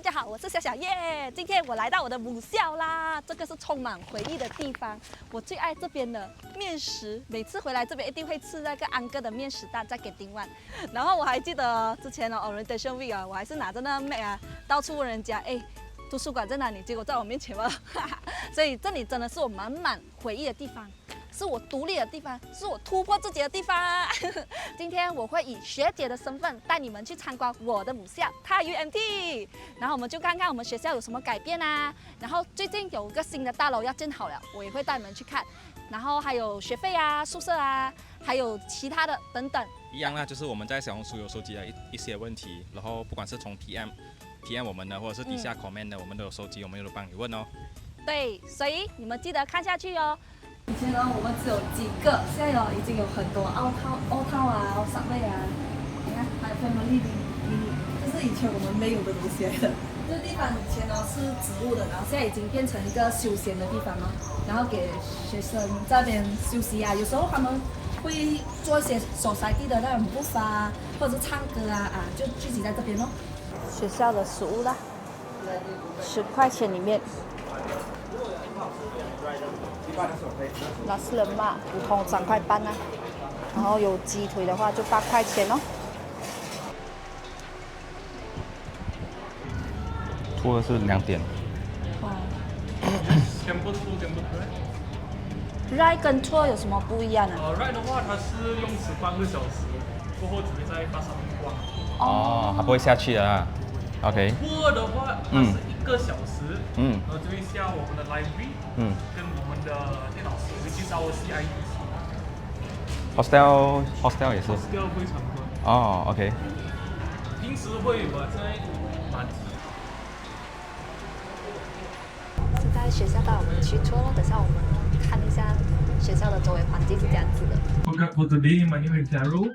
大家好，我是小小叶。今天我来到我的母校啦，这个是充满回忆的地方。我最爱这边的面食，每次回来这边一定会吃那个安哥的面食蛋，在给丁万。然后我还记得之前orientation week 啊，我还是拿着那 map 啊，到处问人家，哎，图书馆在哪里？结果在我面前了，所以这里真的是我满满回忆的地方。是我独立的地方，是我突破自己的地方。今天我会以学姐的身份带你们去参观我的母校太 UMT， 然后我们就看看我们学校有什么改变啊。然后最近有个新的大楼要建好了，我也会带你们去看。然后还有学费啊、宿舍啊，还有其他的等等。一样啦，就是我们在小红书有收集了一些问题，然后不管是从 PM 我们的，或者是底下 comment 的，我们都有收集，我们都帮你问哦。对，所以你们记得看下去哦。以前呢，我们只有几个，现在已经有很多奥套啊、闪位啊，你看还有 family mini， 这是以前我们没有的东西来的。这个地方以前呢是植物的，然后现在已经变成一个休闲的地方了，然后给学生在那边休息啊。有时候他们会做一些手塞地的那种步伐啊，或者是唱歌啊，就聚集在这边咯。学校的食物啦，10块钱里面。那是人嘛，普通3块半啊，然后有鸡腿的话就8块钱哦。拖的是2点。哦。Ride 跟 tour 有什么不一样啊？Ride 的话，它是用18个小时，过后只会在巴上面逛。哦，它不会下去的啊。OK。tour 的话，它是1个小时，然后就会下我们的 library，跟我们的电脑室，会介绍 Hostel 也是。Hostel 会参观。哦 ，OK。平时会有在满。现在学校带我们去 tour， 等下我们看一下学校的周围环境是这样子的。For today, my name is Darryl.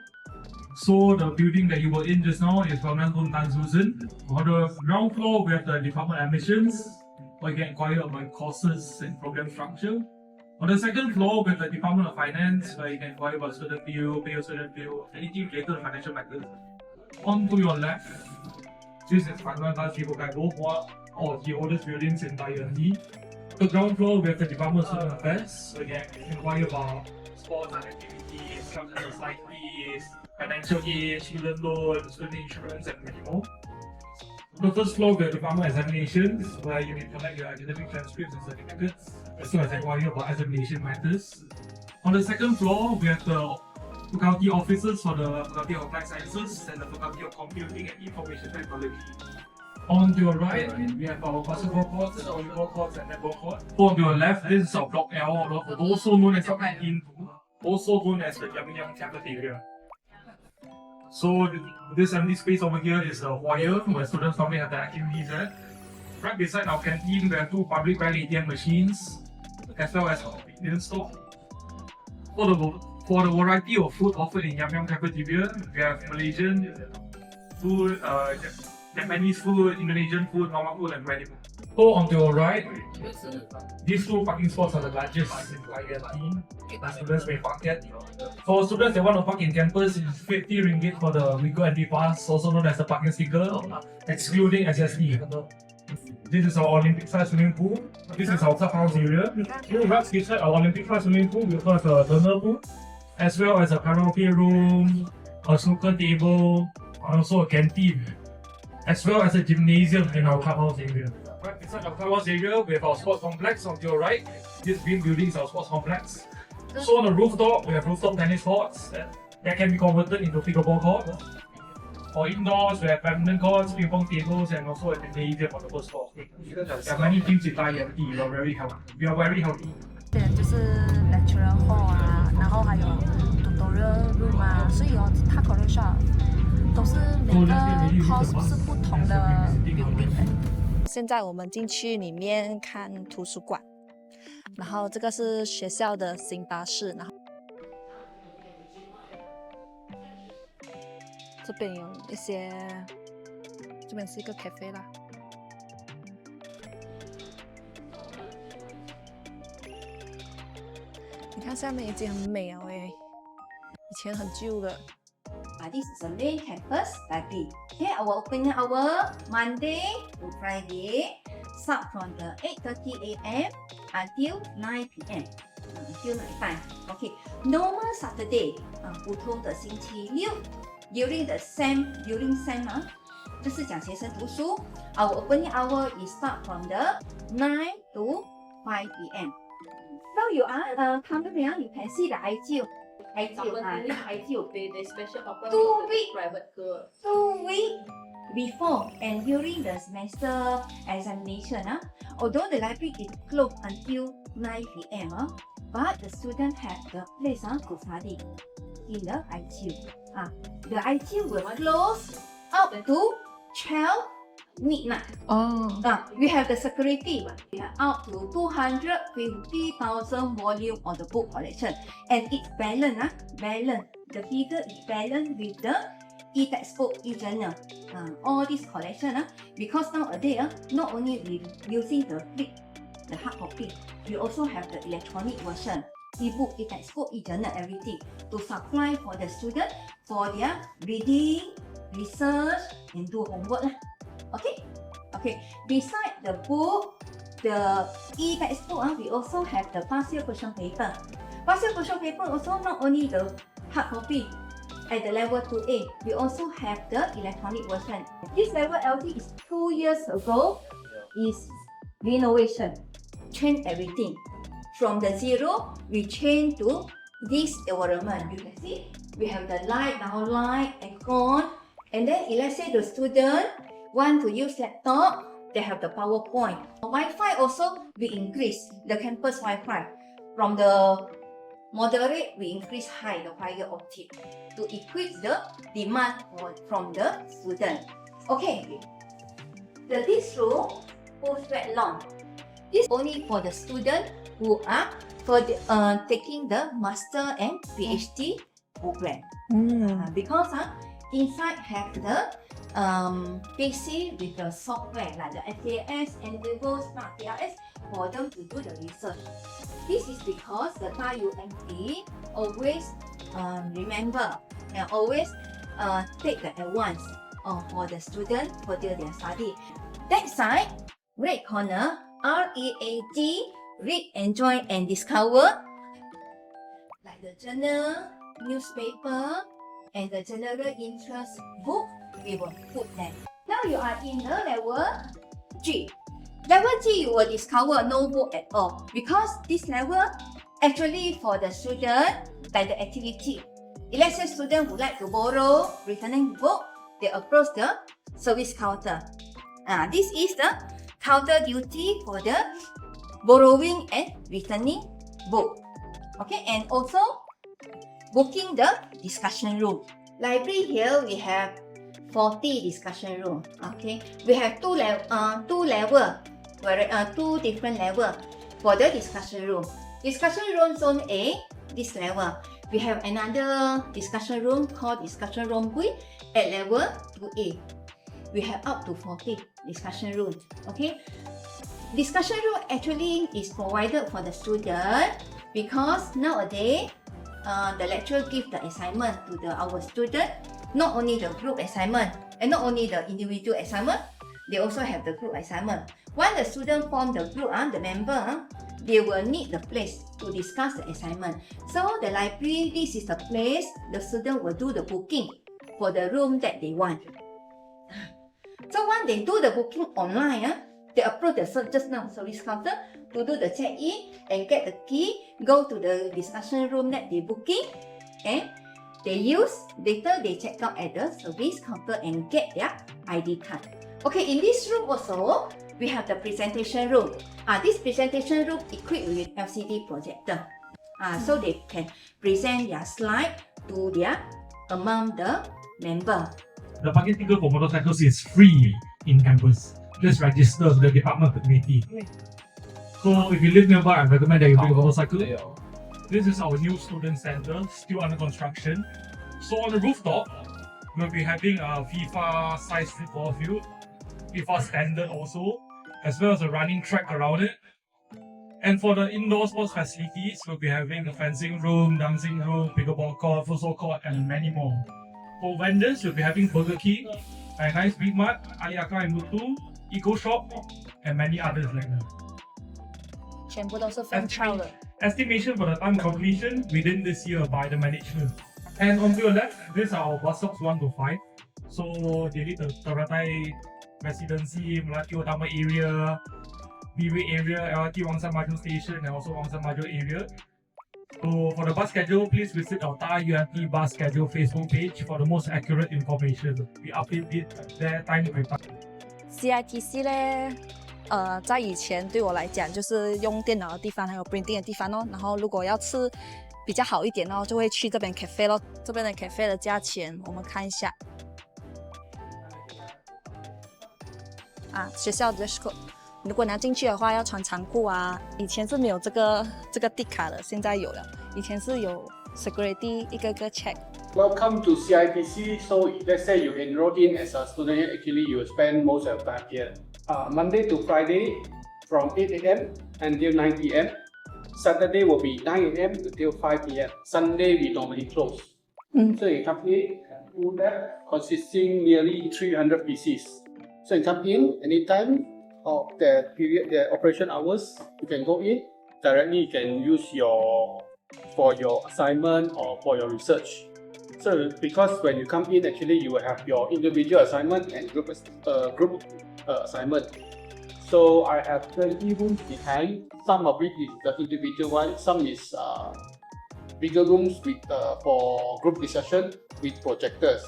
So the building that you were in just now is Bangun Tan Susan. On the ground floor, we have the department admissions, where you can inquire about courses and program structure. On the second floor, we have the Department of Finance, where you can inquire about student bill, pay your student bill, anything related to financial matters. On to your left, this is Bangun Tan Sibukai Bohua, or the oldest buildings in Dayani. The ground floor, we have the Department of Student Affairs, where you can inquire about sports and activities, cultural societies, financial aid, student loan, student insurance, and many more. On the first floor, we have Department Examinations, where you can collect your academic transcripts and certificates, as well as inquire about examination matters. On the second floor, we have the faculty offices for the Faculty of Applied Sciences and the Faculty of Computing and Information Technology. On to your right, we have our basketball courts, volleyball courts, and netball courts. On to your left, this is our Block L, also known as the Canteen 2, also known as the Yum Yum Cafeteria. So this empty space over here is the foyer where students normally have their activities at. Right beside our canteen, we have 2 public bank ATM machines, as well as a convenience store. For the variety of food offered in Yum Yum Cafeteria, we have Malaysian food, Japanese food, Indonesian food, normal food, and ready food. So on to your right, these 2 parking spots are the largest in YMT that students may park at. For students that want to park in campus, it's 50 ringgit for the Wigo ND Pass, also known as the parking sticker, excluding SSD. This is our Olympic-sized swimming pool. This is our clubhouse area. Right beside our Olympic-sized swimming pool, we have a turner pool, as well as a karaoke room, a snooker table, and also a canteen, as well as a gymnasium in our clubhouse area. Right beside our clubhouse area, we have our sports complex on your right. This green building is our sports complex. So on the rooftop, we have rooftop tennis courts that can be converted into pickleball courts. For indoors, we have badminton courts, ping pong tables, and also a gymnasium on the first floor. There are many things in IMT. We are very healthy. We are very healthy. 这边就是 lecturer hall 啊，然后还有 tutorial room 啊，所以它 college shop 都是每个 course 是不同的 building 的。现在我们进去里面看图书馆，然后这个是学校的新巴士，然后这边有一些，这边是一个 cafe 啦。你看下面已经很美了诶，以前很旧的。This is the main campus library. Okay, our opening hour Monday to Friday start from the 8:30 a.m. until 9 p.m. Until night time. Okay, normal Saturday 普通的星期六 during SEM 就是讲学生读书 our opening hour is start from the 9 to 5 p.m. Now you are coming here, you can see the IGO. IGO. They special offer 2 weeks private ke 2 weeks before and during the semester examination, although the library is closed until 9 p.m., but the student have the place to study in the ITU. The ITU will close up to 12 midnight. We have the security. We have up to 250,000 volume of the book collection, and it's balanced. The figure is balanced with the e-textbook, e-journal. All this collection, because nowadays not only we using the hard copy, we also have the electronic version, e-book, e-textbook, e-journal, everything to supply for the student for their reading, research, and do homework. Okay. Beside the book, the e-textbook, we also have the past year question paper. Past year question paper also not only the hard copy at the level 2A, we also have the electronic version. This level LT is 2 years ago, is renovation, change everything. From the zero, we change to this environment. You can see we have the light, downlight, aircon, and then let's say the student want to use laptop, they have the PowerPoint. Wi-Fi also, we increase the campus Wi-Fi. From the moderate, we increase high, the fiber optic, to equip the demand from the student. Okay, this room, postgrad long. This only for the student who are taking the master and PhD program. Because inside have the PC with the software like the SAS, Endeavour, Smart PRS for them to do the research. This is because the Thai UMT always remember and always take the advance for the student for their study. That side, red corner, READ, read, enjoy, and discover, like the journal, newspaper, and the general interest book, we will put them. Now you are in the level G. Level G, you will discover no book at all because this level actually for the student, like the activity. Let's say student would like to borrow returning book, they approach the service counter. This is the counter duty for the borrowing and returning book. Okay, and also booking the discussion room. Library here we have 40 discussion room. Okay, we have two different level for the discussion room. Discussion room zone A, this level. We have another discussion room called discussion room B at level 2A. We have up to 40 discussion rooms. Okay, discussion room actually is provided for the student because nowadays the lecturer give the assignment to our student, not only the group assignment and not only the individual assignment, they also have the group assignment. When the student form the group, the member, they will need the place to discuss the assignment. So the library, this is the place the student will do the booking for the room that they want. So when they do the booking online, they approach the just now service counter to do the check-in and get the key, go to the discussion room that they booking, and they use, later they check out at the service counter and get their ID card. Okay, in this room also, we have the presentation room. This presentation room equipped with LCD projector. So they can present their slide to among the member. The parking ticket for motorcycles is free in campus. Just register with the department committee. So if you live nearby, I recommend that you bring a motorcycle. This is our new student center, still under construction. So on the rooftop, we'll be having a FIFA-sized football field, FIFA standard also, as well as a running track around it. And for the indoor sports facilities, we'll be having a fencing room, dancing room, pickleball court, futsal court, and many more. For vendors, we'll be having Burger King, Nice Big Mart, Ayaka and Mutu, Eco Shop, and many others like that. 全部都是分超的。 Estimation for the time completion within this year by the management. And on your left, these are our bus stops 1 to 5. So they lead the Teratai Residency, Melati Utama area, B-Way area, LRT Wangsan Maju Station, and also Wangsan Maju area. So for the bus schedule, please visit our Thai UMT bus schedule Facebook page for the most accurate information. We update it there time by time. CITC 呢，在以前对我来讲就是用电脑的地方，还有 printing 的地方哦。然后如果要吃比较好一点哦，就会去这边 cafe 咯。这边的 cafe 的价钱我们看一下。学校 dress code， 如果你要进去的话要穿长裤啊。以前是没有这个地卡的，现在有了。以前是有 security 一个个 check。 Welcome to CITC. So let's say you enrolled in as a student here, actually you will spend most of the time here. Monday to Friday from 8 a.m. until 9 p.m. Saturday will be 9 a.m. until 5 p.m. Sunday we normally close. So you come in and do that consisting nearly 300 PCs. So you come in anytime of the period, the operation hours, you can go in directly. You can use for your assignment or for your research. So because when you come in, actually you will have your individual assignment and group assignment. So I have 20 rooms behind. Some of it is the individual one. Some is bigger rooms with for group discussion with projectors.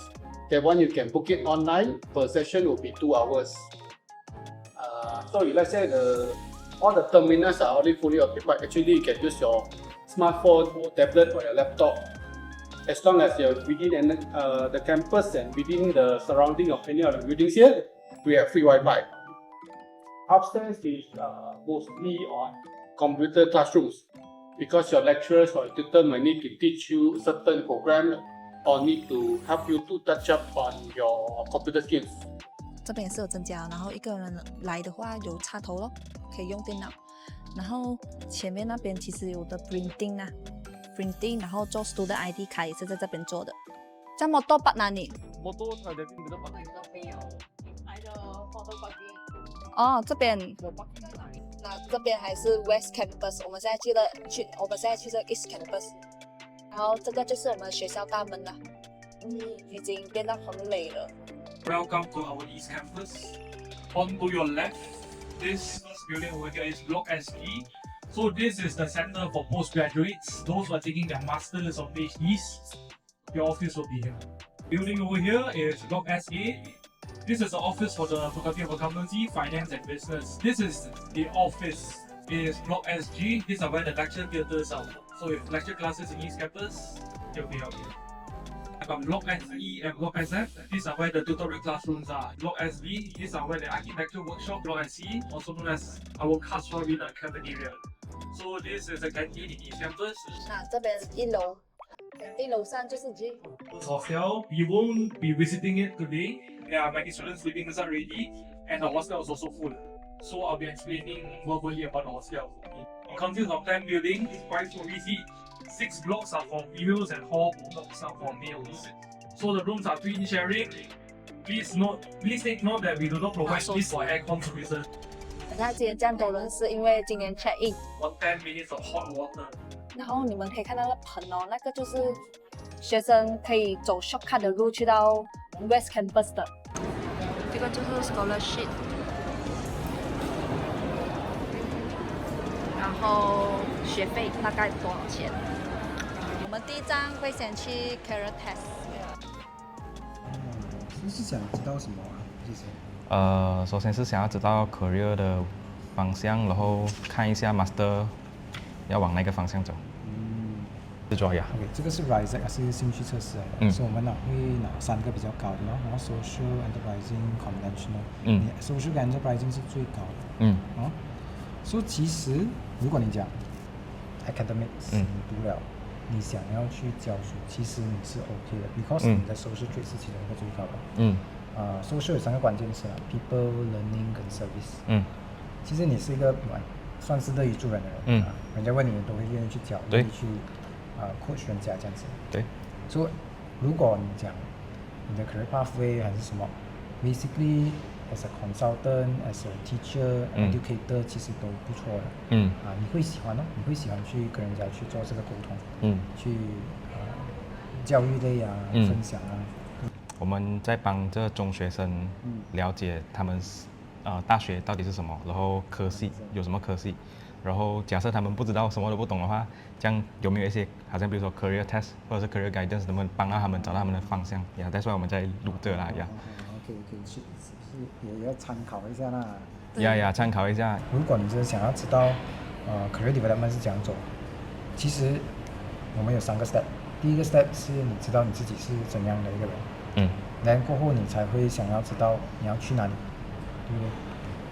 That one you can book it online. Per session will be 2 hours. So let's say all the terminals are already fully occupied. Actually, you can use your smartphone, or tablet, or your laptop. As long as you're within the campus and within the surrounding of any of the buildings here, we have free Wi-Fi. Upstairs is mostly on computer classrooms because your lecturers or tutor might need to teach you certain program or need to help you to touch up on your computer skills. 这边也是有增加，然后一个人来的话有插头咯，可以用电脑。然后前面那边其实有的 printing 啊 ，printing， 然后做 student ID 卡也是在这边做的。这么多哪里？ Motor ada di depan. 哦，这边，那这边还是 West Campus， 我们现在去这个 East Campus， 然后这个就是我们学校大门了，已经变得很美了。 Welcome to our East Campus. On to your left, this building over here is Block SG. So this is the center for postgraduates, those who are taking their masters or PhDs. Your office will be here. Building over here is Block SA. This is the office for the Faculty of Accountancy, Finance and Business. This is the office. Is Block SG. These are where the lecture theatres are. So if lecture classes in East Campus, they'll be out here. Block SE and Block SF, these are where the tutorial classrooms are. Block SV, these are where the architecture workshop. Block SE, also known as our classroom in the cafeteria. So this is the canteen in East Campus. 那这边1楼，一楼上就是 gym。 Hostel, we won't be visiting it today. There are many students living inside already, and the hostel is also full. So I'll be explaining verbally about the hostel. It consists of 10 buildings, 5 stories each. 6 blocks are for females and 4 blocks are for males. So the rooms are twin sharing. Please take note that we do not provide this for aircon services. 你看今天这样多人是因为今年 check in， 10 minutes of hot water. 然后你们可以看到那盆哦，那个就是学生可以走 shortcut 的路去到 West Campus 的。这个就是 scholarship， 然后学费大概多少钱？我们第一站会先去 career test。是想知道什么啊？其实首先是想要知道 career 的方向，然后看一下 master 要往哪个方向走。是主要呀。 OK， 这个是 RISEC 是兴趣测试来的，所以我们会拿3个比较高的咯，然后 Social Enterprising Conventional，Social Enterprising 是最高的，所以其实如果你讲 Academics， 你读了，你想要去教书，其实你是 OK 的 ，because 你的 Social Trait 是其中一个最高的。Social 有3个关键词啦 ，People、Learning 跟 Service。其实你是一个算是乐于助人的人，人家问你都会愿意去教，愿意去coach 人家这样子。对。所以如果你讲你的 career pathway 还是什么， basically as a consultant, as a teacher, educator 其实都不错的。你会喜欢你会喜欢去跟人家去做这个沟通，去教育类啊，分享啊。我们在帮这中学生了解他们大学到底是什么，然后科系有什么科系，然后假设他们不知道什么都不懂的话，这样有没有一些好像比如说 career test 或者是 career guidance 能不能帮到他们找到他们的方向呀？但是我们在录这啦呀。可以去，是不是也要参考一下啦？呀，参考一下。如果你是想要知道career development 是怎样做，其实我们有3个 step。第一个 step 是你知道你自己是怎样的一个人，然后过后你才会想要知道你要去哪里，对不对？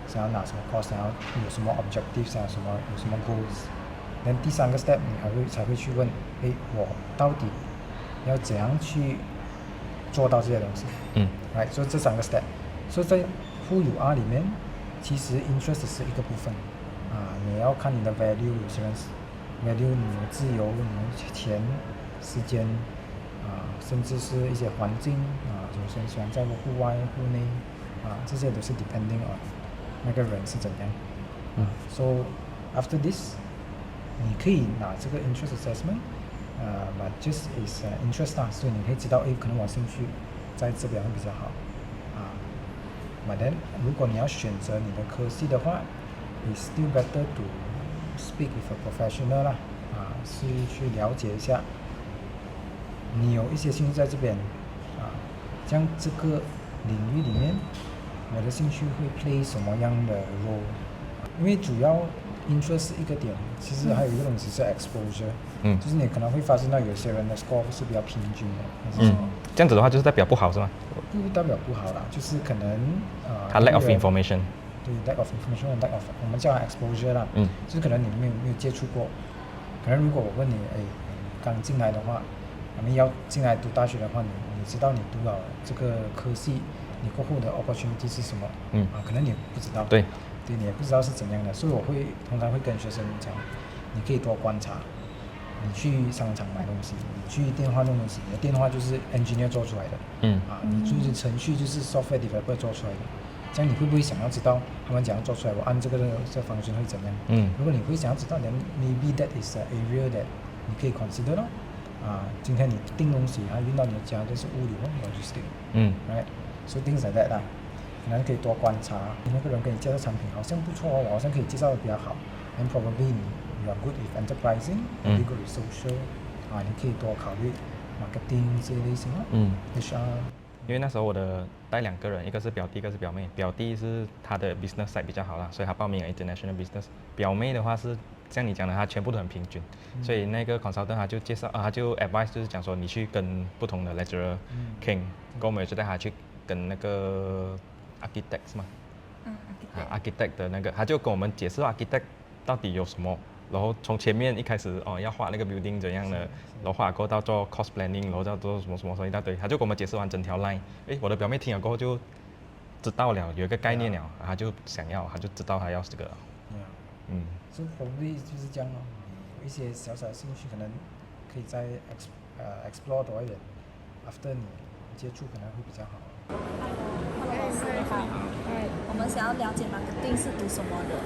想要拿什么 course， 想要有什么 objective， 想要有什么 goals。然后第3个 step 你才会去问，我到底要怎样去做到这些东西？right， 所以这3个 step， 所以在 Who You Are 里面，其实 interest 是一个部分你要看你的 value， 有些人 value 你的自由，你的钱、时间甚至是一些环境有些人喜欢在户外、户内这些都是 depending on 那个人是怎样。So after this， 你可以拿这个 interest assessment，but just is interest 所以你可以知道，可能我兴趣在这边会比较好But then， 如果你要选择你的科系的话 ，it's still better to speak with a professional 啦，是去了解一下，你有一些兴趣在这边这样这个领域里面，我的兴趣会 play 什么样的 role？ 因为主要 interest 是一个点，其实还有一个东西是 exposure，就是你可能会发现到有些人的 score 是比较平均的，还是什么？这样子的话就是代表不好是吗？不代表不好啦，就是可能他 lack of information。对 lack of information 和 lack of 我们叫它 exposure 啦，就是可能你没有接触过，可能如果我问你，刚进来的话，你要进来读大学的话，你知道你读了这个科系，你过后的 opportunity 是什么？可能你不知道。对，你也不知道是怎样的，所以我通常会跟学生讲，你可以多观察。你去商场买东西，你去电话弄东西，你的电话就是 engineer 做出来的，你就是程序就是 software developer 做出来的，这样你会不会想要知道他们怎样做出来？我按这个方式会怎样？如果你会想要知道，then maybe that is an area that 你可以 consider 咯。今天你订东西，运到你的家就是物流，logistic，right， so things like that 啦，可能可以多观察，那个人跟你介绍产品好像不错我好像可以介绍的比较好 ，and probably you are good with enterprising， you good with social， 你可以多考虑 marketing 这些类型HR。因为那时候我带2个人，一个是表弟，一个是表妹。表弟是他的 business side 比较好啦，所以他报名了 international business。表妹的话是像你讲的，他全部都很平均，所以那个 consultant 他就介绍他就 advice 就是讲说你去跟不同的 lecturer 跟我们就带他去跟那个 architect 嘛，architect 的那个，他就跟我们解释 architect 到底有什么。然后从前面一开始要画那个 building 怎样的，然后画过到做 cost planning， 然后到做什么一大堆，他就跟我们解释完整条 line。我的表妹听了过后就知道了，有一个概念了，他就知道他要这个了。所以 probably 就是这样咯，有一些小小的兴趣可能可以再explore 多一点 ，after 你接触可能会比较好。老师好，我们想要了解 marketing 是读什么的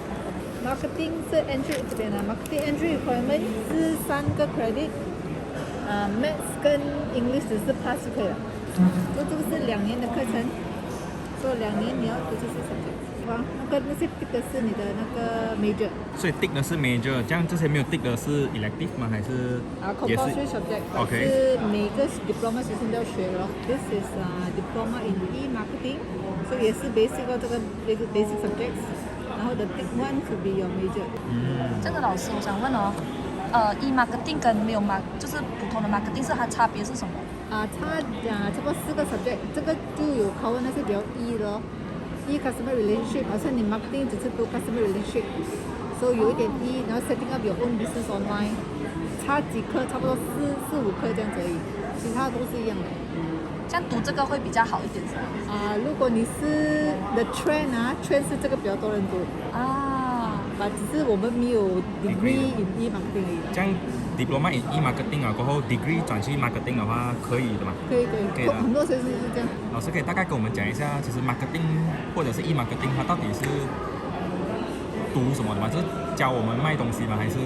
？marketing 是 entry 这边的 marketing entry requirement 是3个 credit，maths 跟 English 只是 pass 就可以了。这个是2年的课程，所以2年你要读这些 subject。那些 tick 的是你的那个 major。所以 tick 的是 major， 这样这些没有 tick 的是 elective 吗？还是？compulsory subject， 是每个 diploma 学生都要学咯。This is diploma in e-marketing， 所以也是 basic 这个 basic subjects。然后 the tick one to be your major。这个老师，我想问e-marketing 跟没有就是普通的 marketing 是它差别是什么？差不多4个 subject， 这个就有 cover 那些比较 E 的咯。E-customer relationship， 好像你 marketing 只是读 customer relationship， 所以有一点 E， 然后 setting up your own business online， 差几科，差不多4、5科这样子而已，其他都是一样的。这样读这个会比较好一点是吗？如果你是 the trend trend 是这个比较多人读只是我们没有 degree in e-marketing 而已。这样 diploma in e-marketing 啊，过后 degree 转去 marketing 的话，可以的嘛？可以，可以的。很多学生是这样。老师可以大概跟我们讲一下，其实 marketing 或者是 e-marketing 它到底是读什么的吗？就是教我们卖东西吗？还是？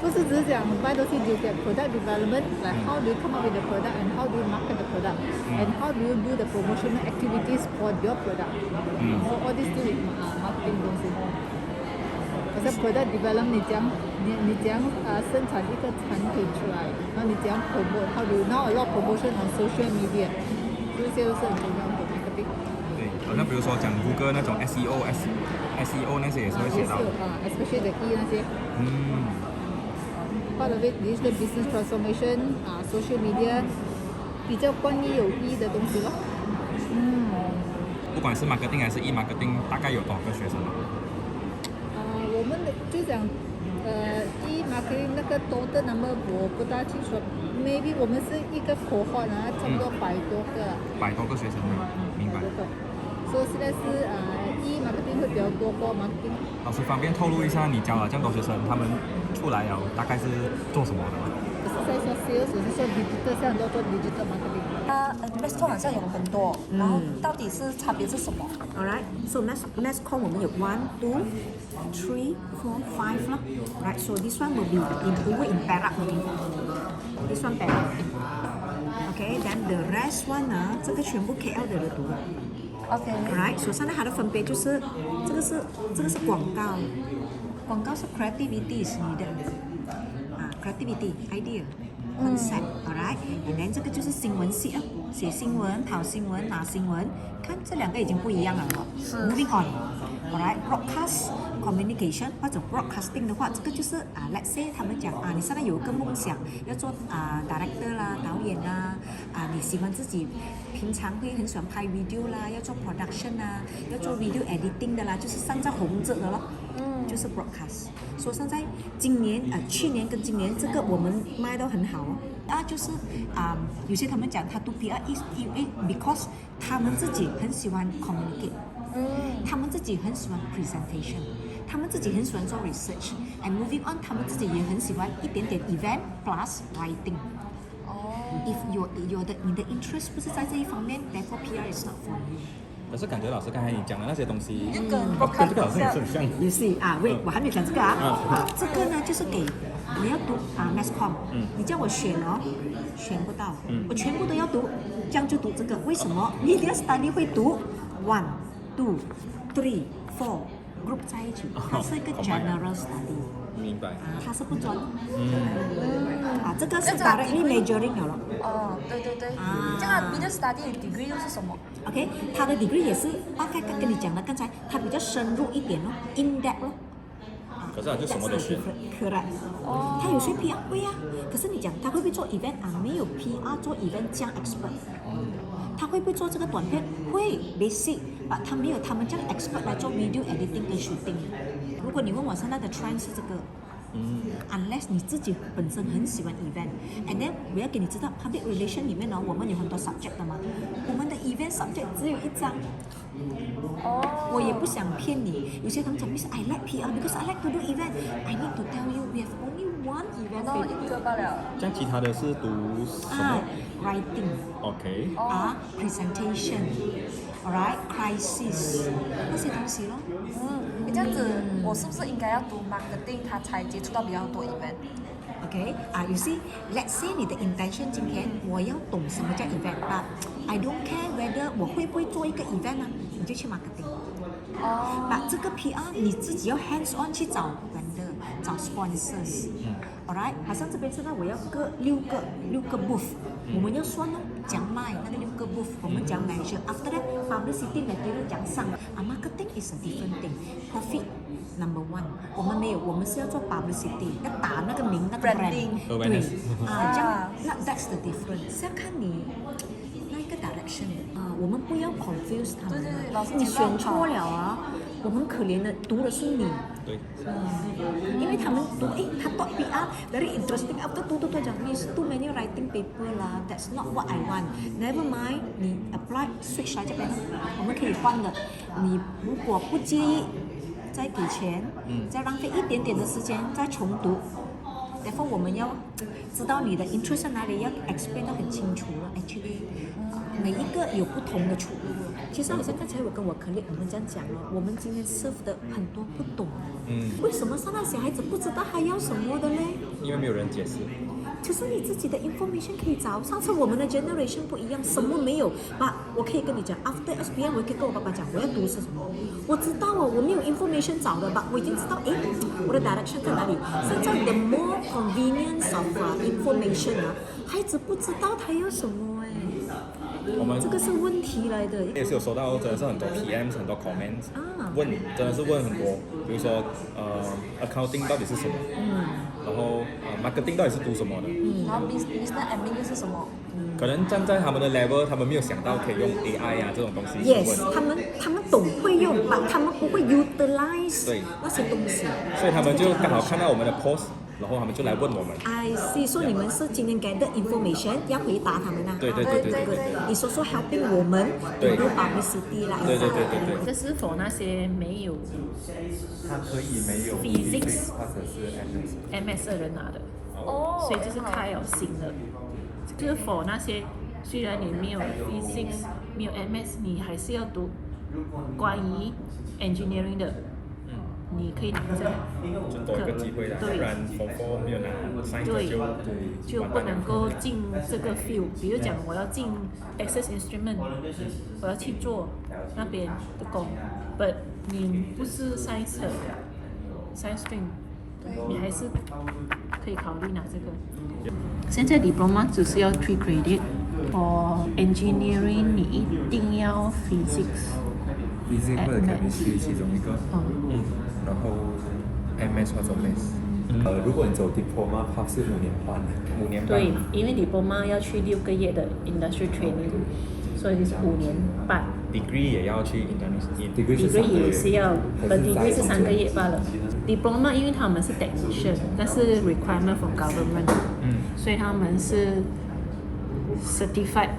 不是只是讲卖东西，就是讲 product development, like how do you come up with the product and how do you market the product and how do you do the promotional activities for your product. So all this do with marketing 东西。好像 product development 你怎样生产一个产品出来，然后你怎样 promote, how do you now a lot of promotion on social media， 这些都是很重要的 marketing。对，好像比如说讲Google那种 SEO 那些也是会写到。especially the E 那些。Part of it digital business transformation, social media， 比较关于有E的东西咯。不管是 marketing 还是 e-marketing， 大概有多少个学生呢？我们的就讲e-marketing 那个 total number 我不大清楚 ，maybe 我们是一个cohort差不多100多个。100多个学生，明白。所以现在是e-marketing 会比较多过 marketing。老师方便透露一下，你教了这么多学生，他们出来了大概是做什么的吗？我是在说 sales， 我是说 digital， 像很多做 digital marketing。Masscom 好像有很多，然后到底是差别是什么 Alright, so Masscom 我们有1, 2, 3, 4, 5啦。Right, so this one will be over in Perak only. This one Perak. Okay, then the rest one 呢，这个全部 KL 的人读的。？OK， Alright, so 现在它的分别就是这个是广告，广告是 creativity 是你的creativity idea。concept，alright， and then 这个就是新闻系写新闻、跑新闻、拿新闻，看这两个已经不一样了咯。Moving on，alright，broadcast communication 或者 broadcasting 的话，这个就是let's say 他们讲你现在有一个梦想，要做director 啦、导演啦，你喜欢自己平常会很喜欢拍 video 啦，要做 production 啦，要做 video editing 的啦，就是上在红着的咯。就是 broadcast， 说现在去年跟今年这个我们卖到很好就是有些他们讲他读 PR because 他们自己很喜欢 communicate， 他们自己很喜欢 presentation， 他们自己很喜欢做 research and moving on， 他们自己也很喜欢一点点 event plus writing。If 你的 interest 不是在这一方面 ，therefore PR is not for you。可是感觉老师刚才你讲的那些东西，跟这个好像也是很像。You see 我还没讲这个这个呢就是给我要读Masscom， 你叫我选选不到，我全部都要读，这样就读这个。为什么？你一定要 study 会读 1, 2, 3, 4 group 在一起，它是一个 general study。明白。它是不专。这个是 directly majoring 了咯。对。这样 business study degree 又是什么 ？OK， 它的 degree 也是大概跟你讲的，刚才它比较深入一点in depth 咯。可是它就什么都学。Correct。他有些 PR 会可是你讲他会不会做 event 没有 PR 做 event 这样 expert。他会不会做这个短片？会 basic， 他没有他们这样 expert 来做 video editing 跟 shooting。如果你问我现在的 trend 是这个。unless 你自己本身很喜欢 event，and then 我要给你知道 public relation 里面我们有很多 subject 的嘛，我们的 event subject 只有1张。我也不想骗你，有些他们讲 Miss I like PR because I like to do event. I need to tell you we have only one event. 一个罢了。这样其他的是读什么？Writing。OK。Presentation。Alright, crisis 那些东西咯。这样子，我是不是应该要读 marketing， 它才接触到比较多 event？ you see, let's say 你的 intention 今天我要懂什么叫 event， but I don't care whether 我会不会做一个 event 你就去 marketing。把这个 PR 你自己要 hands on 去找 vendor， 找 sponsors。Alright， 好像这边现在我要6个 booth， 我们要算讲卖那个6个 booth， 我们讲 measure。After that publicity material 讲上，marketing is a different thing。Profit number 1， 我们没有，我们是要做 publicity， 要打那个名那个 brand。对，这样that's the difference。是要看你那一个 direction。我们不要 confuse 他们。对，老师你选错了我们可怜的读的是你。对。因为他们读，他读 PR very interesting， after 读讲 Miss too many writing paper 啦 ，that's not what I want。Never mind， 你 apply switch 来这边，我们可以换的。你如果不介意，再给钱，再浪费一点点的时间再重读 therefore 我们要知道你的 interest 在哪里，要 explain 得很清楚了。Actually，每一个有不同的出路。其实好像刚才我跟我 colleague 我们这样讲了，我们今天 serve 的很多不懂。为什么现在小孩子不知道他要什么的嘞？因为没有人解释。其实你自己的 information 可以找。上次我们的 generation 不一样，什么没有。我可以跟你讲 ，after SPM 我可以跟我爸爸讲我要读是什么。我知道哦，我没有 information 找的吧，我已经知道，我的 direction 在哪里。现在 the more convenience of information 啊，孩子不知道他要什么我们这个是问题来的。也是有收到，真的是很多 PMs 很多 comments，问真的是问很多，比如说accounting 到底是什么，然后marketing 到底是读什么的，然后 business admin 又是什么？可能站在他们的 level， 他们没有想到可以用 AI 啊这种东西去问。Yes， 他们懂会用，他们不会 utilize 那些东西，所以他们就刚好看到我们的 post， 然后他们就来问我们。I see， 说你们是今天 gather information 要回答他们啊。对。你说 helping 我们有 publicity 啦。对。这是否那些没有它可以没有 physics 或者是 MS 的人拿的，哦，所以就是开了新的，就是否那些虽然你没有 physics 没有 MS， 你还是要读关于 engineering 的。你可以拿这个，就多一个机会啦，不然 Form 4没有拿 science 就不能够进这个 field。比如讲，我要进 Texas Instrument， 我要去做那边的工 ，but 你不是 science stream， 你还是可以考虑拿这个。现在 diploma 只是要 3 credit，for engineering 你一定要 physics。physics 或者 chemistry 其中一个，然后 MS 或者 Math。如果你走 diploma， 它是5年半，5年半。对，因为 diploma 要去6个月的 industry training， 所以是5年半。degree 也要去 degree 也是要，本 degree 是3个月罢了。diploma 因为他们是 technician， 但是 requirement from government， 所以他们是 certified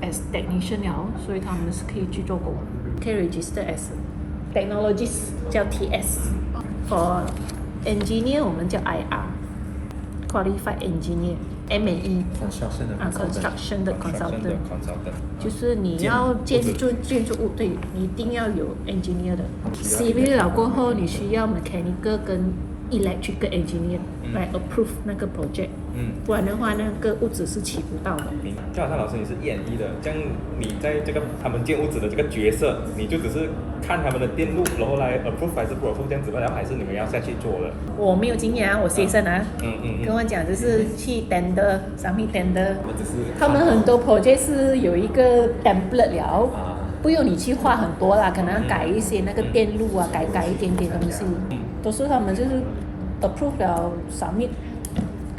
as technician 了，所以他们是可以去做工。可以 register as technologist 叫 TS，for engineer 我们叫 IR，qualified engineer M&E construction 的 consultant， 就是你要建筑物，对，你一定要有 engineer 的。civil 了过后，你需要 mechanical 跟 electrical engineer 来 approve 那个 project，不然的话那个屋子是起不到的。就好像老师你是E&E的，这样你在这个他们建屋子的这个角色，你就只是看他们的电路，然后来 approve 还是不 approve 这样子吧，然后还是你们要下去做的。我没有经验啊，我学生啊，跟我讲就是去 tender submit tender， 他们很多 project 是有一个 template 了。不用你去画很多啦，可能改一些那个电路啊，改一点点东西，都是他们就是 approve 了 submit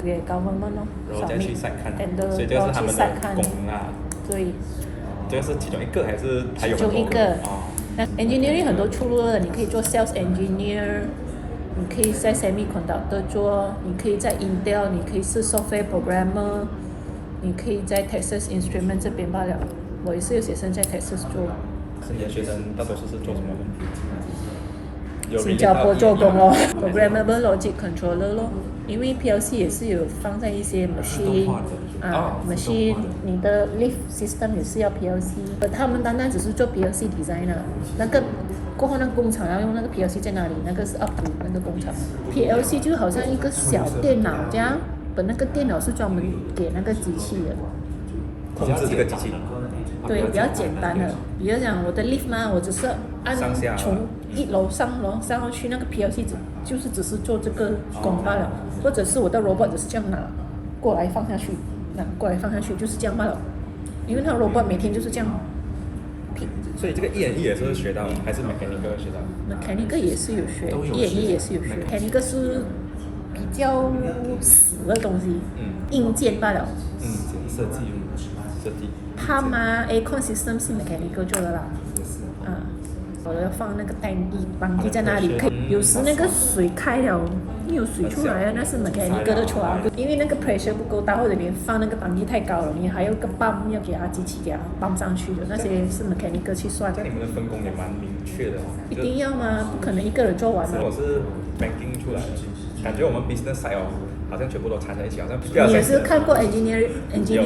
给 government 咯，然后再去 site 看， tender， 所以这个是他们的工啊。对，这个是其中一个还是还有很多？其中一个。那 engineering 很多出路的，你可以做 sales engineer， 你可以在 semiconductor 做，你可以在 Intel， 你可以是 software programmer， 你可以在 Texas Instrument 这边罢了。我也是有学生在 Texas 做。你的学生大多数是做什么的？新加坡做工咯 ，programmable logic controller 咯，因为 PLC 也是有放在一些 machine， 你的 lift system 也是要 PLC， 而他们单单只是做 PLC design 啊，那个过后那个工厂要用那个 PLC 在哪里？那个是 up to 那个工厂。PLC 就好像一个小电脑这样，本那个电脑是专门给那个机器的，控制这个机器。对，比较简单的。比如讲我的 lift 嘛，我只是按从1楼上去，那个 PLC 就是只是做这个工罢了，或者是我的 robot 只是这样拿过来放下去，就是这样罢了。因为那 robot 每天就是这样。所以这个 E&E 也是学到，还是 mechanical 学到 ？mechanical 也是有学 ，E&E 也是有学。mechanical 是比较死的东西，硬件罢了。设计。它嘛 ，Aircon system 是 mechanical 做的啦。我要放那个bangi 在那里，可以有时那个水开了，没有水出来啊，那是 mechanical 的错啊，因为那个 pressure 不够大，或者你放那个bangi 太高了，你还有个泵要给它机器给它泵上去的，那些是 mechanical 去算。那你们的分工也蛮明确的哦。一定要吗？不可能一个人做完的。我是 banking 出来的，感觉我们 business side 哦，好像全部都掺在一起，好像你也是看过 engineer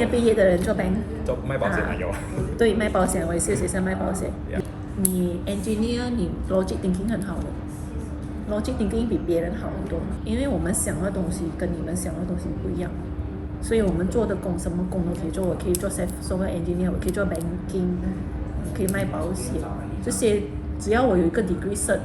毕业的人做 bank？ 做卖保险还有。对，卖保险，我也是学生卖保险。你 engineer 你 logic thinking 很好的 ，logic thinking 比别人好很多，因为我们想的东西跟你们想的东西不一样，所以我们做的工什么工都可以做，我可以做 software engineer， 我可以做 banking， 可以卖保险，这些只要我有一个 degree cert，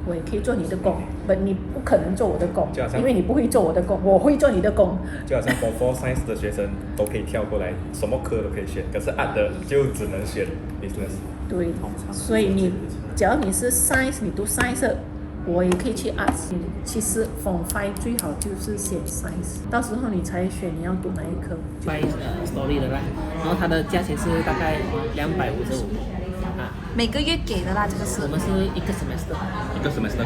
我也可以做你的工，你不可能做我的工，因为你不会做我的工，我会做你的工。就好像 Form 4 Science 的学生都可以跳过来，什么科都可以选，可是 Art 的就只能选 Business。对，所以只要你是 Science， 你读 Science， 我也可以去 Arts。其实 Form 5最好就是选 Science， 到时候你才选你要读哪一科。Story 的啦，然后它的价钱是大概255。每个月给的啦，这个是。我们是一个 semester。一个 semester。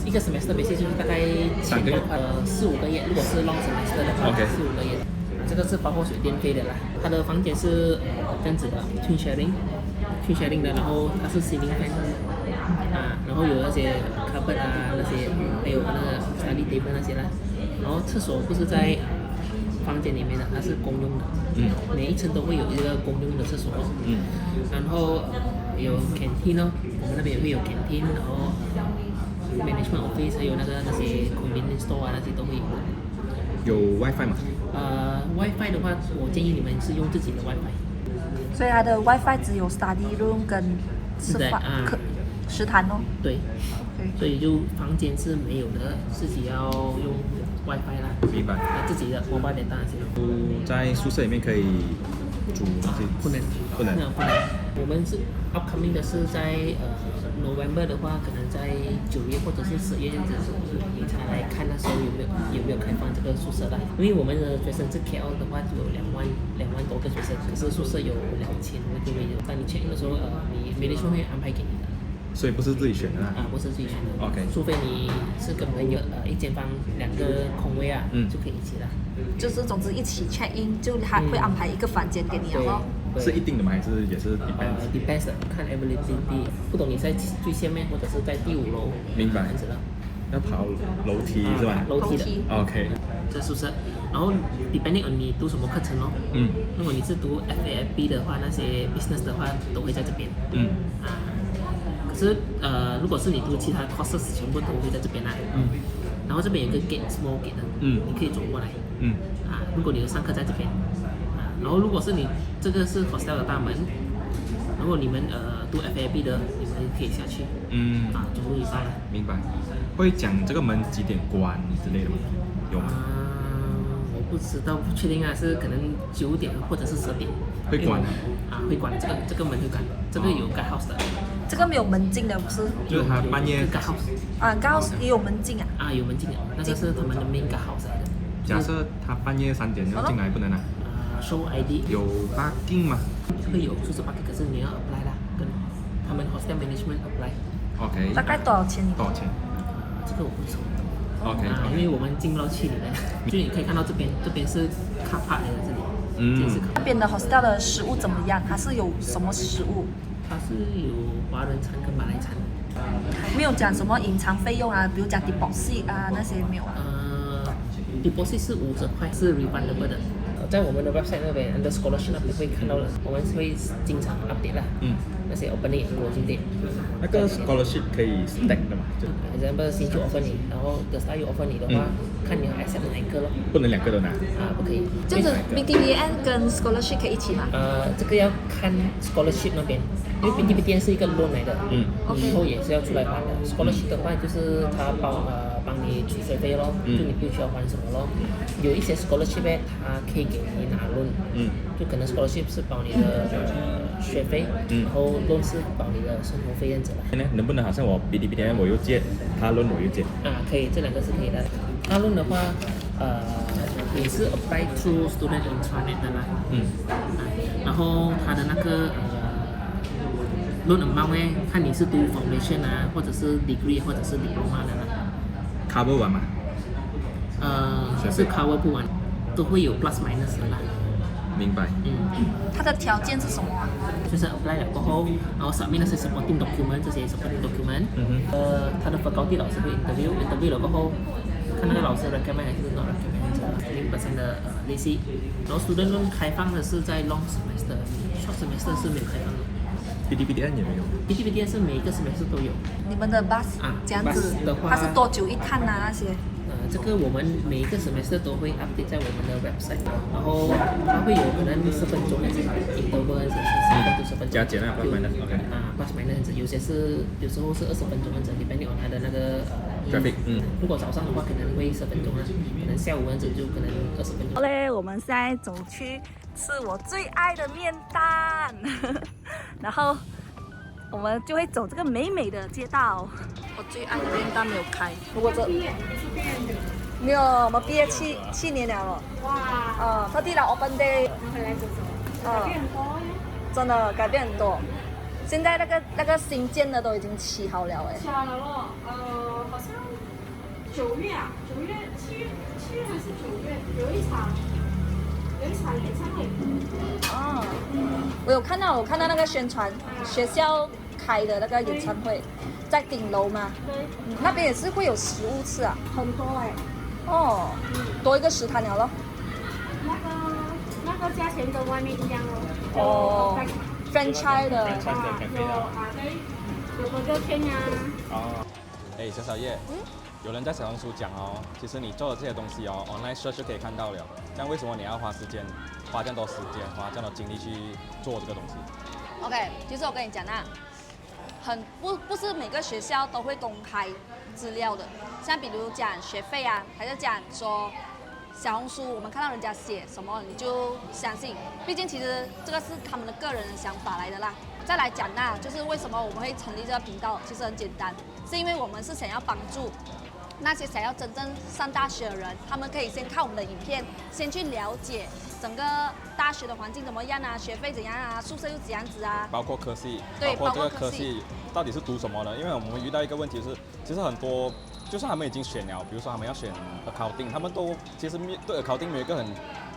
一个 semester basis 就是大概3个月，4-5个月。如果是 long semester 的话，4-5个月。这个是包括水电费的啦。它的房间是这样子的 ，twin sharing 的，然后它是 ceiling fan， 然后有那些 carpet 啊那些，还有那个 study table 那些啦。然后厕所不是在房间里面的，它是公用的。每一层都会有一个公用的厕所。然后有 canteen 哦，我们那边也会有 canteen， 然后 management office 还有那些 convenience store 啊那些都会有。有 WiFi 吗？WiFi 的话，我建议你们是用自己的 WiFi。所以它的 WiFi 只有 study room 跟食堂哦。对。所以就房间是没有的，自己要用 WiFi 啦。明白。自己的mobile data 那些。在宿舍里面可以煮东西？不能。我们是 upcoming 的是在November 的话，可能在9月或者是10月这样子，你才来看那时候有没有开放这个宿舍啦。因为我们的学生是 KL 的话就有2万多个学生，可是宿舍有2000个位的。当你check in的时候，你management会安排给你的。所以不是自己选的啊？不是自己选的。OK。除非你是跟朋友一间房2个空位啊，就可以一起啦。就是总之一起 check in， 就他会安排一个房间给你哦。是一定的吗？还是也是 depends 看 availability， 不懂你在最下面或者是在第5楼。明白。这样子的。要跑楼梯是吧？楼梯的。OK。在宿舍，然后 depending on 你读什么课程哦。如果你是读 FAFB 的话，那些 business 的话都会在这边。可是如果是你读其他 courses， 全部都会在这边啦。然后这边有一个 gate small gate 的，你可以走过来。如果你有上课在这边。然后如果是你这个是 hostel 的大门，如果你们读 FAB 的，你们可以下去。走路一上来。明白。会讲这个门几点关之类的吗？有吗？我不知道，不确定啊，是可能9点或者是10点。会关会关，这个门会关，这个有 guard house 的。这个没有门禁的不是？就是他半夜 guard house。guard house 也有门禁啊？有门禁的，那个是他们的 main guard house 来的。假设他半夜3点要进来，不能啊？show ID。有 parking 吗？会有，就是 parking， 可是你要 apply 啦，跟他们 hostel management apply。大概多少钱？多少钱？这个我不知道。因为我们进不到去里面，就你可以看到这边是 car park 来的这里。那边的 hostel 的食物怎么样？它是有什么食物？它是有华人餐跟马来餐。没有讲什么隐藏费用啊，比如讲 deposit 啊那些没有。deposit 是50块，是 refundable 的。在我们的 website 那边 under scholarship 那边会看到的，我们会经常 update 啦。那些 opening and closing date。那个 scholarship 可以 stack 的嘛？example 星期 offer 你，然后 the start 有 offer 你的话，看你要 accept 哪一个咯。不能2个都拿。不可以。这样子 BTPN 跟 scholarship 可以一起吗？这个要看 scholarship 那边，因为 BTPN 是一个 loan 来的，你以后也是要出来还的。scholarship 的话就是他帮你出学费咯，就你不需要还什么咯。有一些 scholarship 它可以给你拿 loan，就可能 scholarship 是包你的学费，然后 loan 是包你的生活费这样子啦。能不能好像我 BTPN 我又借，他 loan 我又借？可以，这2个是可以的。他 loan 的话，也是 apply through student intranet 的啦。然后他的那个 loan amount 呢，看你是读 foundation 啊，或者是 degree 或者是 diploma 的啦。cover 完吗？是 cover 不完，都会有 plus minus 的啦。明白。它的条件是什么啊？就是 apply 了过后，然后 submit 那些 supporting document， 这些 supporting document，他的 faculty 老师会 interview 了过后，看那个老师 recommend 还是 not recommend 0% 的利息。然后 student loan 开放的是在 long semester，short semester 是没有开放的。PTPTN 也没有。PTPTN 是每一个 semester 都有。你们的 bus 这样子 bus 的话，它是多久一趟啊？那些？这个我们每一个 semester 都会 update 在我们的 website， 然后它会有可能10分钟还是 interval 10分钟。加减啊 ，plus minus OK。plus minus 有时候是20分钟这样子 ，depending on 它的那个traffic。如果早上的话可能会10分钟啊，可能下午这样子就可能20分钟。好嘞，我们现在走去吃我最爱的面蛋，然后我们就会走这个美美的街道。我最爱的面蛋没有开，不过这没有，我们毕业7年了。哇！特地来 open day。回来做什么？改变很多耶。真的改变很多。现在那个新建的都已经起好了哎。起好了咯，好像9月啊，7月还是9月有一场演唱会。哦，我看到那个宣传，学校开的那个演唱会，在顶楼吗？对。那边也是会有食物吃啊？很多哎。哦。多一个食堂了咯。那个价钱跟外面一样哦。哦。franchise 的。有burger king 啊。哦。哎，小叶。有人在小红书讲哦，其实你做的这些东西哦 ，online search 就可以看到了。这样为什么你要花这样多时间，花这样多精力去做这个东西 ？OK， 其实我跟你讲啊，不是每个学校都会公开资料的。像比如讲学费啊，还是讲说小红书，我们看到人家写什么你就相信，毕竟其实这个是他们的个人的想法来的啦。再来讲啊，就是为什么我们会成立这个频道，其实很简单，是因为我们是想要帮助那些想要真正上大学的人，他们可以先看我们的影片，先去了解整个大学的环境怎么样啊，学费怎样啊，宿舍又怎样子啊，包括科系，对，包括这个科系到底是读什么的？因为我们遇到一个问题是，其实很多，就算他们已经选了，比如说他们要选 accounting， 他们都其实对 accounting 没有一个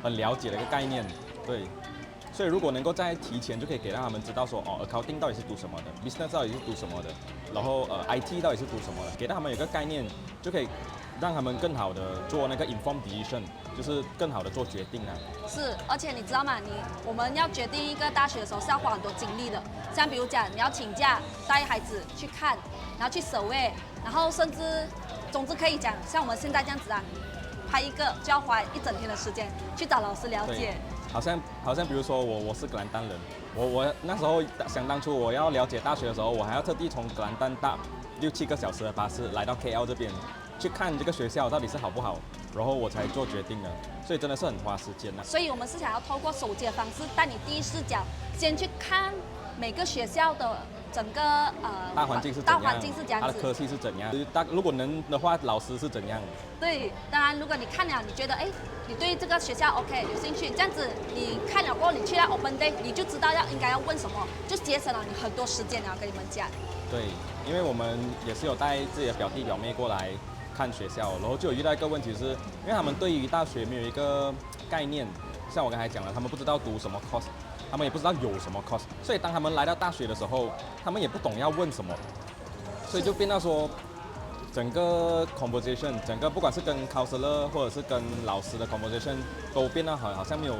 很了解的一个概念，对。所以如果能够在提前就可以给让他们知道说，哦 ，accounting 到底是读什么的 ，business 到底是读什么的，然后IT 到底是读什么的，给到他们有个概念，就可以让他们更好的做那个 informed decision， 就是更好的做决定啊。是，而且你知道吗？我们要决定一个大学的时候是要花很多精力的，像比如讲你要请假带孩子去看，然后去survey，然后甚至，总之可以讲像我们现在这样子啊，拍一个就要花1整天的时间去找老师了解。好像比如说我是格兰丹人，我那时候想当初我要了解大学的时候，我还要特地从格兰丹搭6、7个小时的巴士来到 KL 这边，去看这个学校到底是好不好，然后我才做决定的，所以真的是很花时间的。所以我们是想要透过手机的方式，带你第一视角先去看每个学校的整个大环境是怎样，它的科系是怎样，如果能的话，老师是怎样。对，当然如果你看了，你觉得你对这个学校 OK 有兴趣，这样子你看了过后，你去到 open day， 你就知道应该要问什么，就节省了你很多时间了。跟你们讲。对，因为我们也是有带自己的表弟表妹过来看学校，然后就有遇到一个问题是，因为他们对于大学没有一个概念，像我刚才讲了，他们不知道读什么 course， 他们也不知道有什么 course， 所以当他们来到大学的时候，他们也不懂要问什么，所以就变到说，整个 conversation， 整个不管是跟 counselor 或者是跟老师的 conversation， 都变得好像没有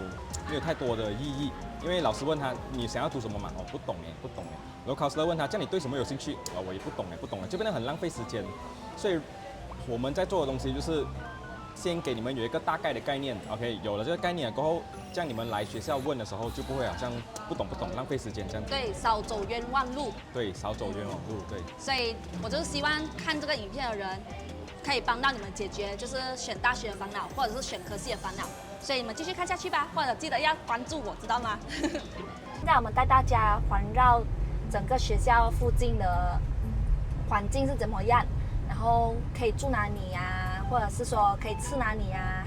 太多的意义，因为老师问他你想要读什么嘛，哦不懂哎，然后 counselor 问他，这样你对什么有兴趣？我也不懂哎，就变得很浪费时间，所以我们在做的东西就是先给你们有一个大概的概念 ，OK， 有了这个概念过后，这样你们来学校问的时候就不会好像不懂，浪费时间这样子。对，少走冤枉路。对，少走冤枉路，对。所以我就是希望看这个影片的人，可以帮到你们解决就是选大学的烦恼，或者是选科系的烦恼。所以你们继续看下去吧，或者记得要关注我，知道吗？现在我们带大家环绕整个学校附近的环境是怎么样，然后可以住哪里呀，或者是说可以吃哪里呀。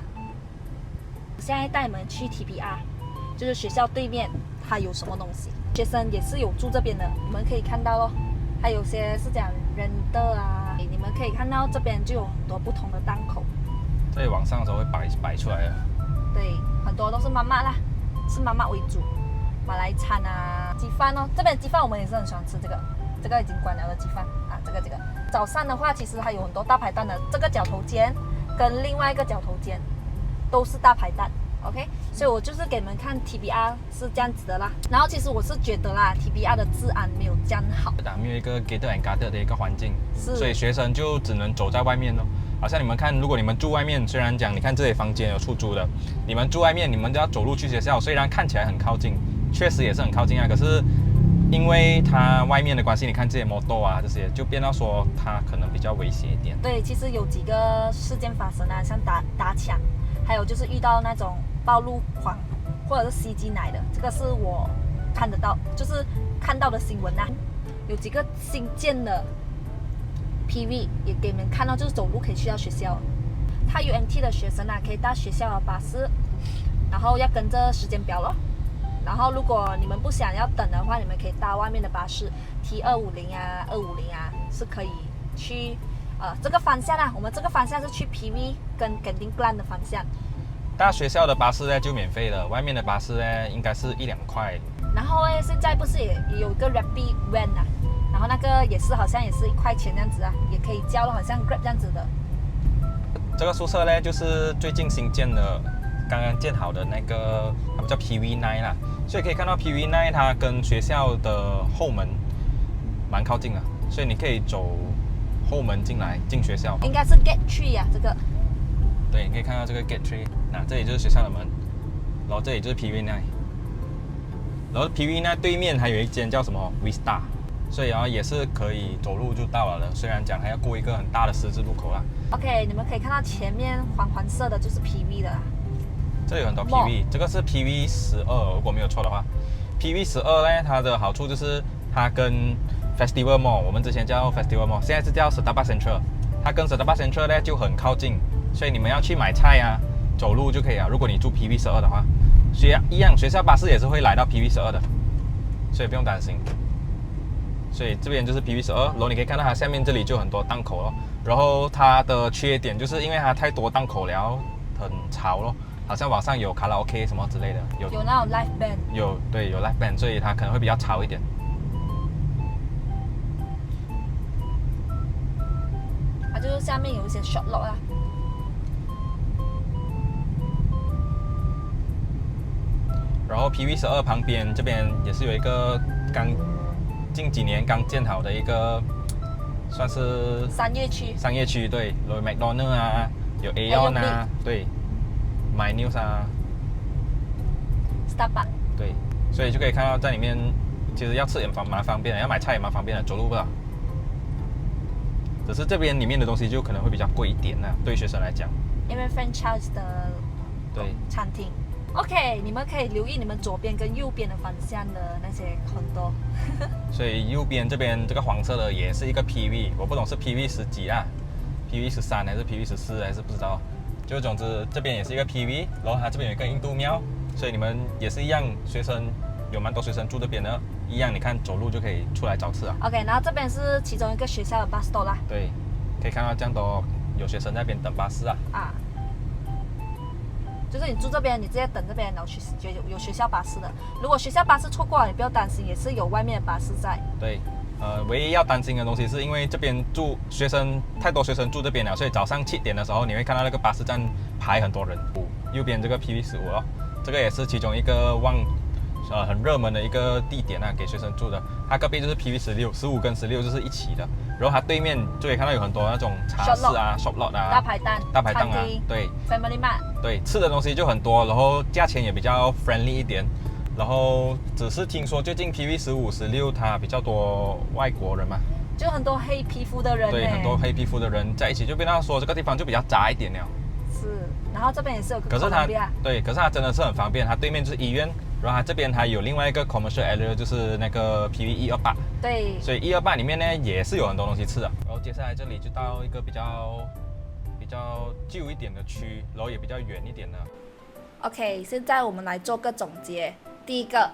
现在带你们去 TPR， 就是学校对面，它有什么东西。学生也是有住这边的，你们可以看到咯。还有些是讲人的啊，你们可以看到这边就有很多不同的档口。这里晚上的时候会摆出来的。对，很多都是妈妈啦，是妈妈为主，马来餐啊，鸡饭哦。这边鸡饭我们也是很喜欢吃这个，这个已经关了的鸡饭啊，这个。早上的话，其实还有很多大排档的，这个角头尖跟另外一个角头尖都是大排档。OK， 所以我就是给你们看 TBR 是这样子的啦。然后其实我是觉得啦 ，TBR 的治安没有这样好，没有一个 gated and guarded 的一个环境，所以学生就只能走在外面咯。好像你们看，如果你们住外面，虽然讲你看这里房间有出租的，你们住外面，你们就要走路去学校，虽然看起来很靠近，确实也是很靠近啊，可是因为它外面的关系，你看这些摩托啊这些，就变到说它可能比较危险一点。对，其实有几个事件发生啊，像打抢，还有就是遇到那种暴露狂或者是袭击奶的，这个是我看得到，就是看到的新闻啊。有几个新建的 PV 也给你们看到，就是走路可以去到学校。他 UMT 的学生啊，可以搭学校的巴士，然后要跟着时间表咯。然后如果你们不想要等的话，你们可以搭外面的巴士 T250啊、250啊，是可以去这个方向啊。我们这个方向是去 PV 跟Genting Klang 的方向。搭学校的巴士呢就免费了，外面的巴士呢应该是1-2块。然后呢，现在不是也有一个 Rapid Van 啊，然后那个也是好像也是1块钱这样子啊，也可以叫了，好像 Grab 这样子的。这个宿舍呢就是最近新建的，刚刚建好的那个，他们叫 PV9 啦，所以可以看到 PV9 它跟学校的后门蛮靠近的，所以你可以走后门进学校。应该是 Gate 3呀，这个。对，你可以看到这个 Gate 3，那这里就是学校的门，然后这里就是 PV9，然后 PV9 对面还有一间叫什么 Vista， 所以也是可以走路就到了的，虽然讲还要过一个很大的十字路口啦。OK， 你们可以看到前面黄色的就是 PV 的啦。这里有很多 PV， 这个是 PV12，如果没有错的话。PV12呢，它的好处就是它跟 Festival Mall， 我们之前叫 Festival Mall， 现在是叫 Starbucks Central， 它跟 Starbucks Central 呢就很靠近，所以你们要去买菜啊，走路就可以了。如果你住 PV12的话，一样学校巴士也是会来到 PV12的，所以不用担心。所以这边就是 PV12，然后你可以看到它下面这里就很多档口咯。然后它的缺点就是因为它太多档口了，很吵咯。好像网上有卡拉 OK 什么之类的，有那种 live band， 有 live band， 所以它可能会比较吵一点。它就是下面有一些 short lot 啊。然后 PV12旁边这边也是有一个近几年刚建好的一个，算是商业区。商业区对，有 McDonald 啊，有 Aeon 啊，对。MyNews 啊 ，Starbucks 对，所以就可以看到在里面，其实要吃也蛮方便的，要买菜也蛮方便的，走路不了。只是这边里面的东西就可能会比较贵一点呢，对学生来讲。因为 franchise 的对餐厅。OK， 你们可以留意你们左边跟右边的方向的那些condo。所以右边这边这个黄色的也是一个 PV， 我不懂是 PV10几啊 ，PV13还是 PV14还是不知道。就总之这边也是一个 PV， 然后它这边有一个印度庙，所以你们也是一样，学生有蛮多学生住这边的，一样你看走路就可以出来找吃啊。OK， 然后这边是其中一个学校的 bus stop 啦。对，可以看到这样多有学生在那边等巴士啊。啊，就是你住这边，你直接等这边，然后去有学校巴士的。如果学校巴士错过了，你不要担心，也是有外面的巴士在。对。唯一要担心的东西是因为这边太多学生住这边了，所以早上7点的时候你会看到那个巴士站排很多人。右边这个 PV15哦，这个也是其中一个很热门的一个地点啊，给学生住的。它隔壁就是 PV16， 15跟16就是一起的。然后它对面就可以看到有很多那种茶室啊、shop lot 啊、大排档啊，对 ，Family Mart， 对，吃的东西就很多，然后价钱也比较 friendly 一点。然后只是听说最近 PV15、16它比较多外国人嘛，就很多黑皮肤的人。对，很多黑皮肤的人在一起，就变到说这个地方就比较杂一点了。是，然后这边也是有个。可是它真的是很方便，它对面就是医院，然后它这边还有另外一个 commercial area， 就是那个 PV128。对。所以128里面呢也是有很多东西吃的。然后接下来这里就到一个比较旧一点的区，然后也比较远一点的。OK， 现在我们来做个总结。第一个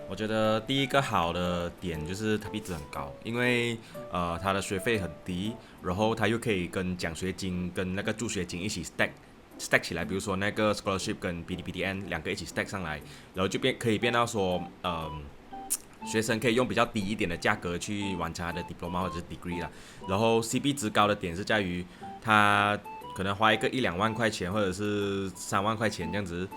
我觉得第一个好的点就是它币值很高，因为它的学费很低，然后它又可以跟奖学金跟那个助学金一起 stack 起来，比如说那个 scholarship 跟 BDPN 两个一起 stack 上来，然后就可以变到说学生可以用比较低一点的价格去完成他的 diploma 或者是 degree 啦。然后 CP 值高的点是在于他可能花一个1-2万块钱或者是3万块钱这样子，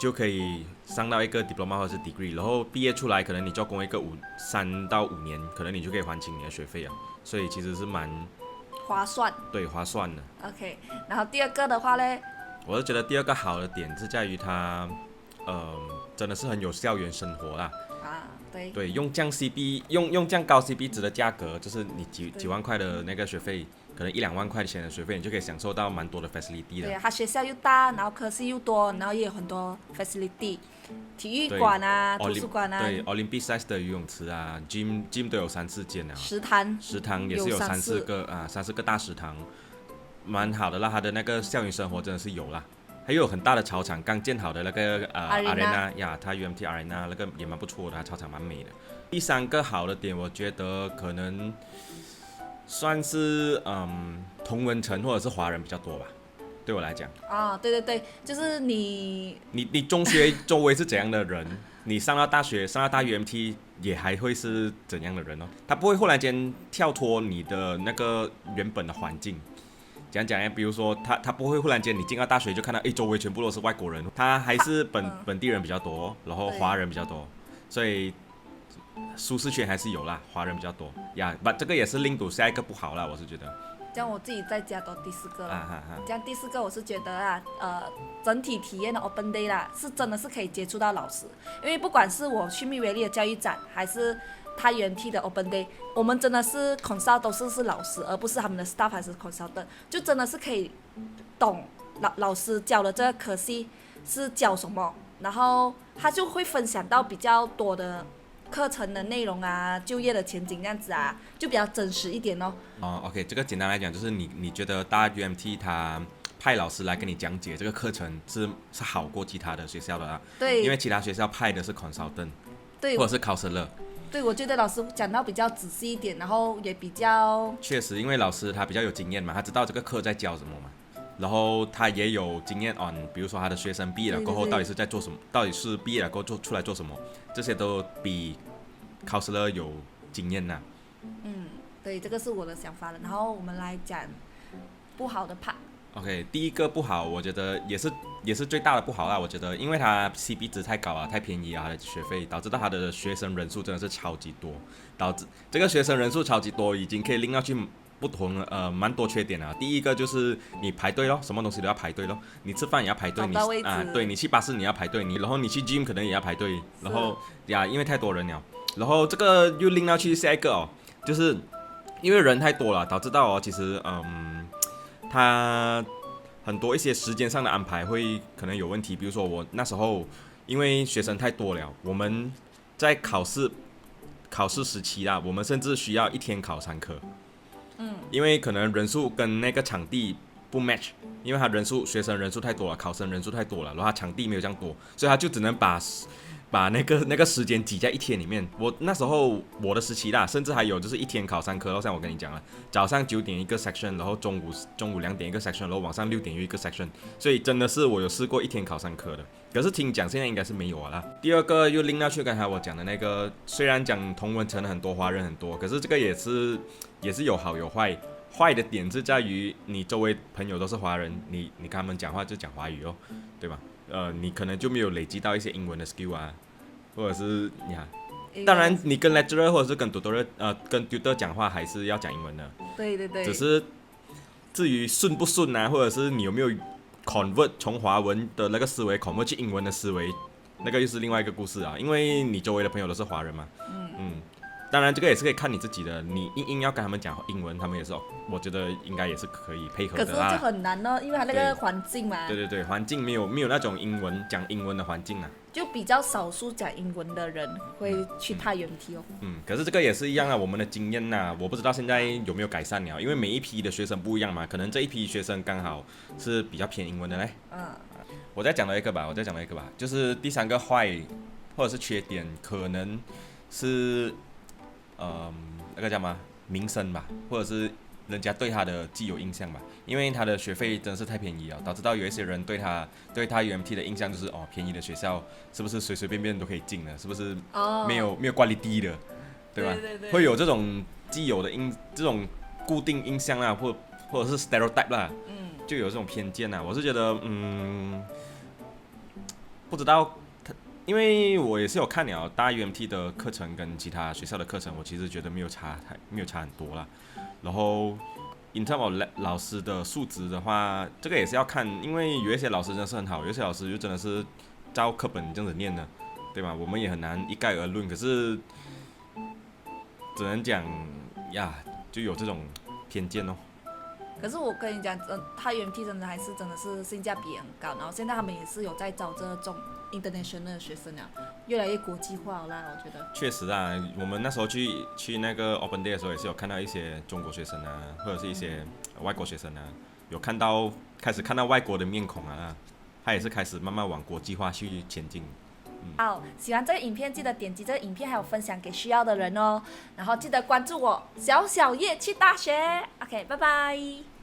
就可以上到一个 diploma 或者是 degree， 然后毕业出来可能你做工一个3到5年，可能你就可以还清你的学费啊，所以其实是蛮划算。对，划算的。OK， 然后第二个的话呢，我是觉得第二个好的点是在于它，真的是很有校园生活啦。对，用这样高 CP 值的价格，就是你几万块的那个学费，可能1-2万块钱的学费，你就可以享受到蛮多的 facility 的。对，它学校又大，然后科系又多，然后也有很多 facility， 体育馆啊、图书馆啊。对 ，Olympic size 的游泳池啊 ，gym 都有3-4间啊。食堂也是有3-4个大食堂，蛮好的啦。它的那个校园生活真的是有啦。还有很大的操场，刚建好的那个Arena 呀，它 UMT Arena 那个也蛮不错的，它操场蛮美的。第三个好的点，我觉得可能算是同文层或者是华人比较多吧，对我来讲。对，就是你中学周围是怎样的人，你上到大学上到大 UMT 也还会是怎样的人哦，它不会忽然间跳脱你的那个原本的环境。讲比如说他不会忽然间你进到大学就看到周围全部都是外国人，他还是本地人比较多，然后华人比较多，所以舒适圈还是有啦，华人比较多呀。这个也是令到下一个不好啦，我是觉得。这样我自己再加多第4个了。这样第4个我是觉得整体体验的 Open Day 啦，是真的是可以接触到老师，因为不管是我去蜜维利的教育展，还是他UMT的 Open Day， 我们真的是 consult 都是老师，而不是他们的 staff 还是 consultant， 就真的是可以懂老师教的这个科系是教什么，然后他就会分享到比较多的课程的内容啊，就业的前景这样子啊，就比较真实一点哦。OK， 这个简单来讲就是你觉得大 UMT 他派老师来跟你讲解这个课程是好过其他的学校的啦。对，因为其他学校派的是 consultant， 对，或者是 counselor。对，我觉得老师讲到比较仔细一点，然后也比较确实，因为老师他比较有经验嘛，他知道这个课在教什么嘛，然后他也有经验比如说他的学生毕业了过后到底是在做什么，到底是毕业了过后出来做什么，这些都比 counselor 有经验呐。对，这个是我的想法了。然后我们来讲不好的 part。OK， 第一个不好，我觉得也是最大的不好啦。我觉得，因为它 CP 值太高了，太便宜了，它的学费导致到它的学生人数真的是超级多，导致这个学生人数超级多，已经可以令到去不同蛮多缺点啊。第一个就是你排队咯，什么东西都要排队咯，你吃饭也要排队，对，你去巴士你要排队，然后你去 gym 可能也要排队，然后因为太多人了，然后这个又令到去下一个就是因为人太多了，导致到其实他很多一些时间上的安排会可能有问题，比如说我那时候因为学生太多了，我们在考试时期啦，我们甚至需要1天考3科，因为可能人数跟那个场地不 match， 因为他学生人数太多了，考生人数太多了，然后他场地没有这样多，所以他就只能把那个时间挤在1天里面。我那时候我的时期啦，甚至还有就是1天考3科，像我跟你讲了，早上9点一个 section， 然后中午2点一个 section， 然后晚上6点又一个 section， 所以真的是我有试过1天考3科的。可是听讲现在应该是没有了啦。第二个又拎到去刚才我讲的那个，虽然讲同文层很多华人很多，可是这个也是有好有坏。坏的点是在于你周围朋友都是华人，你跟他们讲话就讲华语哦，对吧？你可能就没有累积到一些英文的 skill 啊，或者是当然你跟 lecturer 或者是跟 tutor 讲话还是要讲英文的。对。只是至于顺不顺啊，或者是你有没有 convert 从华文的那个思维 convert 去英文的思维，那个又是另外一个故事啊。因为你周围的朋友都是华人嘛。当然这个也是可以看你自己的，你硬要跟他们讲英文，他们也是我觉得应该也是可以配合的啦。可是就很难哦，因为他那个环境嘛。对，环境没有那种讲英文的环境啊。就比较少数讲英文的人会去太原梯哦。可是这个也是一样啊，我们的经验啊，我不知道现在有没有改善了，因为每一批的学生不一样嘛，可能这一批学生刚好是比较偏英文的嘞。我再讲到一个吧，就是第3个坏或者是缺点，可能是那个叫什么名声吧，或者是人家对他的既有印象吧，因为他的学费真的是太便宜了，导致到有一些人对他 UMT 的印象就是便宜的学校是不是随随便便都可以进的，是不是没有quality的，对吧？对会有这种既有的这种固定印象啦，或者是 stereotype 啦，就有这种偏见啦。我是觉得不知道因为我也是有看了大 UMT 的课程跟其他学校的课程，我其实觉得没有差很多啦。然后 in terms of 老师的素质的话，这个也是要看，因为有一些老师真的是很好，有一些老师就真的是照课本这样子念的，对吧？我们也很难一概而论，可是只能讲呀，就有这种偏见哦。可是我跟你讲，他 UMT 真的是性价比很高，然后现在他们也是有在招这种 international 的学生啊，越来越国际化啦，我觉得。确实啊，我们那时候去那个 Open Day 的时候，也是有看到一些中国学生啊，或者是一些外国学生啊，开始看到外国的面孔啊，他也是开始慢慢往国际化去前进。好，喜欢这个影片记得点击这个影片，还有分享给需要的人哦。然后记得关注我，小小叶去大学。OK， 拜拜。